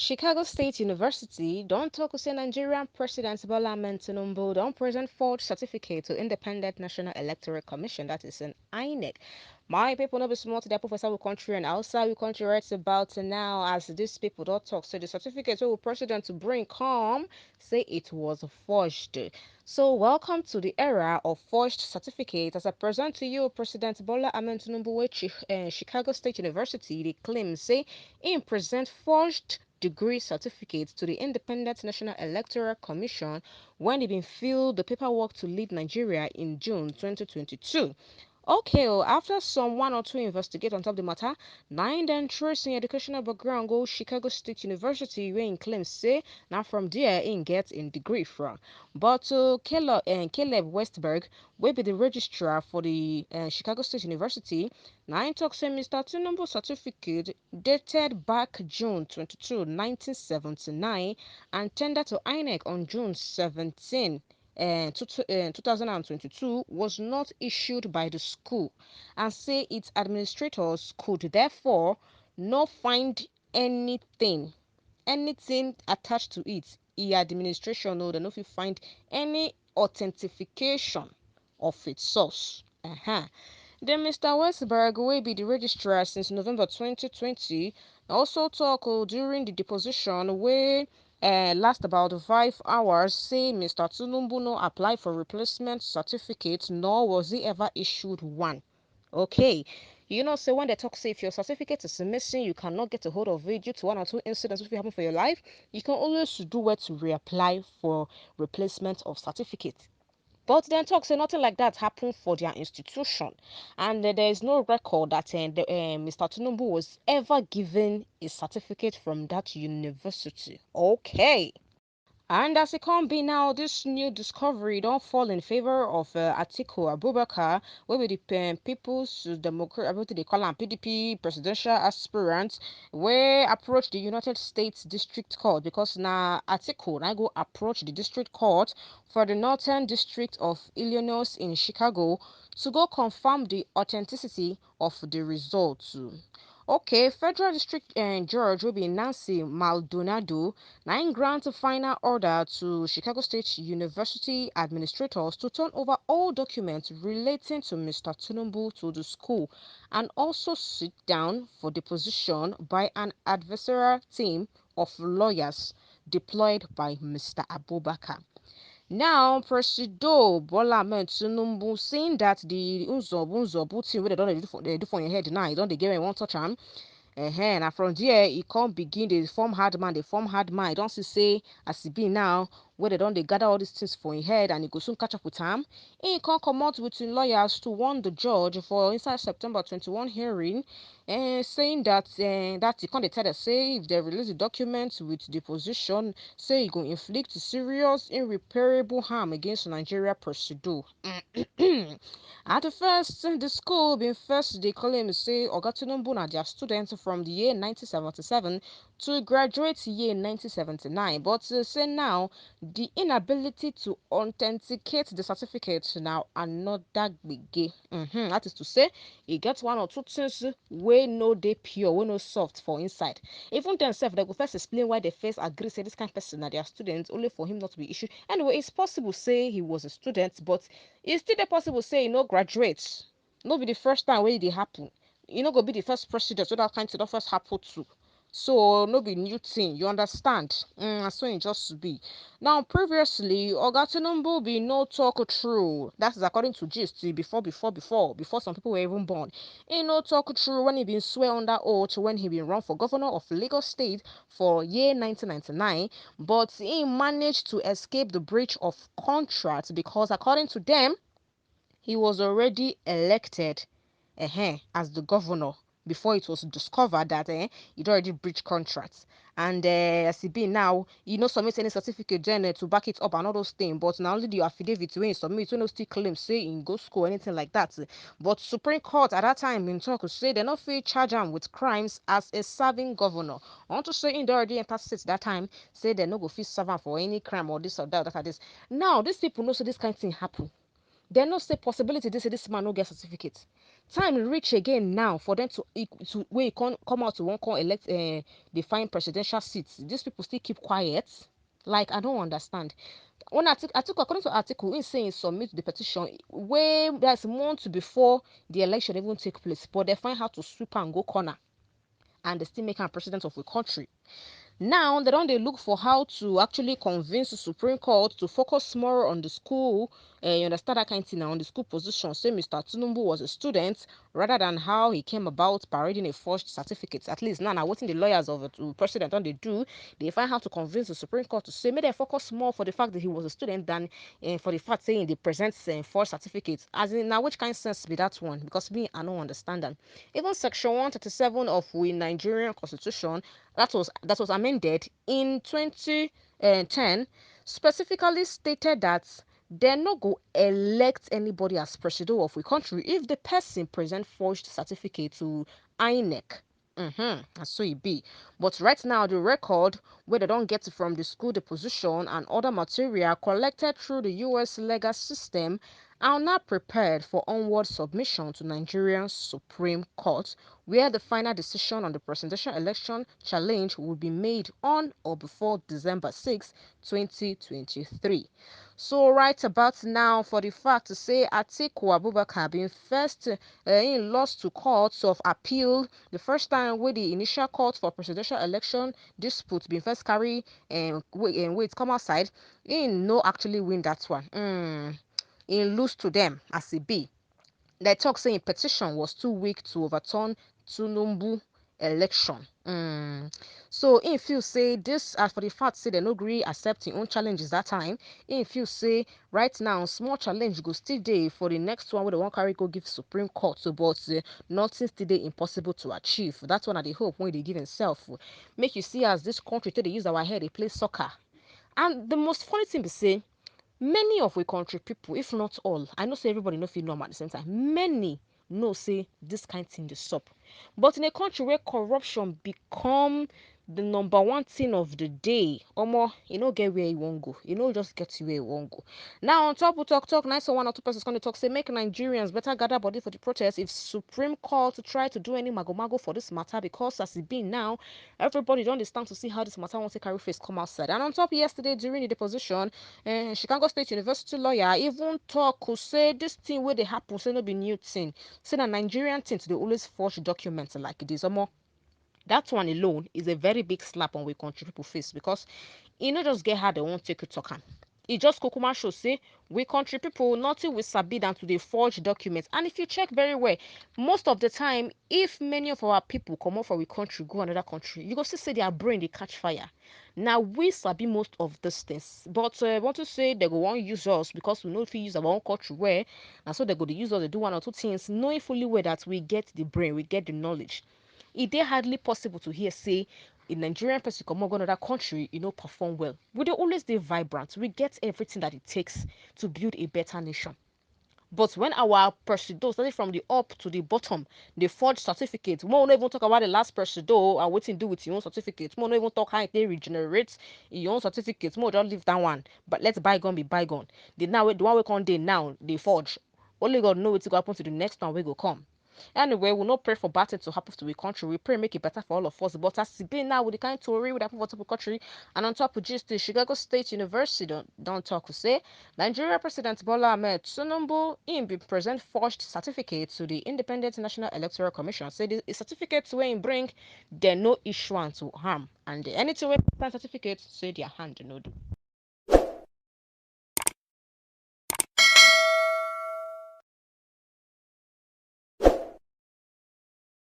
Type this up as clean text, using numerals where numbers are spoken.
Chicago State University don't talk say Nigerian President Bola Ahmed Tinubu don't present forged certificate to Independent National Electoral Commission, that is an INEC. My people know be small to their professor will country and outside we country writes about now as these people don't talk. So the certificate will president to bring come say it was forged. So welcome to the era of forged certificate. As I present to you President Bola Ahmed Tinubu, which Chicago State University they claim say in present forged degree certificate to the Independent National Electoral Commission when it been filled the paperwork to lead Nigeria in June 2022. Okay, after some one or two investigate on top the matter, nine then tracing educational background go Chicago State University where in claims say now from there in get in degree from. But Caleb Westberg, will be the registrar for the Chicago State University, nine talks say Mr. Tinubu certificate dated back June 22, 1979 and tendered to INEC on June 17, 2022 was not issued by the school and say its administrators could therefore not find anything attached to it. Administration no, they no fit find any authentication of its source. Then Mr. Westberg, will be the registrar since November 2020, also talk during the deposition where last about 5 hours, say Mr. Tinubu no apply for replacement certificate, nor was he ever issued one. Okay. Say when they talk, say if your certificate is missing, you cannot get a hold of it due to one or two incidents which will happen for your life, you can always do what to reapply for replacement of certificate. But then talk say nothing like that happened for their institution, and there is no record that Mr. Tinubu was ever given a certificate from that university. Okay. And as it can be now, this new discovery don't fall in favor of Atiku Abubakar, where with the People's Democrat, what do they call him, PDP presidential aspirant, where approach the United States District Court because now Atiku I go approach the District Court for the Northern District of Illinois in Chicago to go confirm the authenticity of the results. Okay, Federal District Judge will be Nancy Maldonado nine grants a final order to Chicago State University administrators to turn over all documents relating to Mr. Tinubu to the school and also sit down for deposition by an adversarial team of lawyers deployed by Mr. Abubakar. Now, Presido Bola Ahmed Tinubu saying that the unzobu thing wey they do for your head now, you don't they get one touch am. Na from there e come begin dey form hard man dey form hard man. E don see say as e be now wey dem don dey gather all these things for im head and e go soon catch up with am. Im come comot with im lawyers to warn the judge for inside September 21 hearing, saying that e come dey tell dem say if dem release the documents with the position say e go inflict serious irreparable harm against Nigeria Presido. At the first, the school bin first dey claim say Oga Tinubu na their student from the year 1977 to graduate year 1979, but say now the inability to authenticate the certificate now another gbege. That is to say, e get one or two things wey no dey pure, wey no soft for inside. Even themselves, they go first explain why they first agree say this kind of person na their student, only for him not to be issued. Anyway, it's possible say he was a student, but it's still dey possible say e no graduate. No be the first time wey e dey happen. E no go be the first president wey that kind thing don first happen to. So no be new thing, you understand? So it just be. Now previously, Oga Tinubu be no talk true. That is according to gist before some people were even born. He no talk true when he been swear under oath when he been run for governor of Lagos State for year 1999, but he managed to escape the breach of contract because according to them, he was already elected as the governor before it was discovered that he'd already breached contracts. And as it be now, you know, submit any certificate then to back it up and all those things. But now only the affidavit when you submit, you know, still claim say in go school anything like that. But Supreme Court at that time in talk say they not free charge him with crimes as a serving governor. I want to say in the already enter state that time say they no go fit serve am for any crime or this or that or this. Now these people know so this kind of thing happen. There no say possibility they say this man no get certificate. time reach again now for them to wait come out to one come elect define presidential seats. These people still keep quiet. Like, I don't understand. When Atiku, according to article, in saying submit the petition way that's months before the election even take place, but they find how to sweep and go corner, and they still make him president of the country. Now they don't they look for how to actually convince the Supreme Court to focus more on the school, you understand that kind of thing now, on the school position. Say Mr. Tinubu was a student rather than how he came about parading a forged certificate. At least now, what the lawyers of the president don't they do? They find how to convince the Supreme Court to say maybe they focus more for the fact that he was a student than for the fact saying they present forged certificates. As in now, which kind of sense be that one? Because me, I don't understand that. Even Section 137 of the Nigerian Constitution that was amended in 2010 specifically stated that they no go elect anybody as president of a country if the person present forged certificate to INEC. And so it be. But right now, the record where they don't get it from the school, the position, and other material collected through the US legal system are not prepared for onward submission to Nigerian Supreme Court, where the final decision on the presidential election challenge will be made on or before December 6, 2023. So right about now, for the fact to say Atiku Abubakar being first in lost to courts of appeal, the first time with the initial court for presidential election dispute being first carry and wait come outside, he no actually win that one. He lose to them as it be. The talk saying petition was too weak to overturn Tinubu election. So if you say this as for the fact say they no agree accepting own challenges that time, if you say right now small challenge go still day for the next one where the one carry go give Supreme Court, so but nothing still day impossible to achieve. That's one of the hope when they give himself. Make you see as this country they use our head they play soccer. And the most funny thing be say many of we country people, if not all, I know say everybody no feel normal at the same time, many know say this kind thing dey sup. But in a country where corruption become the number one thing of the day, omo, you no get where you wan go, you no just get to where you wan go. Now on top we talk nice, so one or two persons gonna talk say make Nigerians better gather body for the protest if Supreme Court to try to do any mago for this matter, because as it be now, everybody don dey stand to see how this matter wan take carry face come outside. And on top yesterday during the deposition, Chicago State University lawyer even talk who say this thing where they happen say no be new thing. Say na Nigerian thing to dey always forge documents like this. Omo, that one alone is a very big slap on we country people face, because e no just get how they won't take it talk am. E just kukuma show say we country people nothing we sabi than to dey forge documents. And if you check very well, most of the time, if many of our people come off from we country go another country, you go see say their brain they catch fire. Now we sabi most of these things, but want to say they go want use us because we know if we use our own country where, and so they go to use us to do one or two things, knowing fully well that we get the brain, we get the knowledge. It dey hardly possible to hear say a Nigerian person come go another country, perform well. We dey always dey vibrant. We get everything that it takes to build a better nation. But when our presido, starting from the up to the bottom, they forge certificates. We won't even talk about the last presido and what to do with your own certificates. We won't even talk how they regenerate your own certificates. We just leave that one. But let's bygone be bygone. The one we can day now, they forge. Only God know what's going to happen to the next one we go come. Anyway, we'll not pray for bad things to happen to the country. We pray make it better for all of us. But as it be now with the kind of story with happen for the country, and on top of just the Chicago State University don't talk to say Nigeria President Bola Ahmed Tinubu in be present forged certificate to the Independent National Electoral Commission. Say the certificates when bring they no issue to harm, and anything with certificate say their hand no do.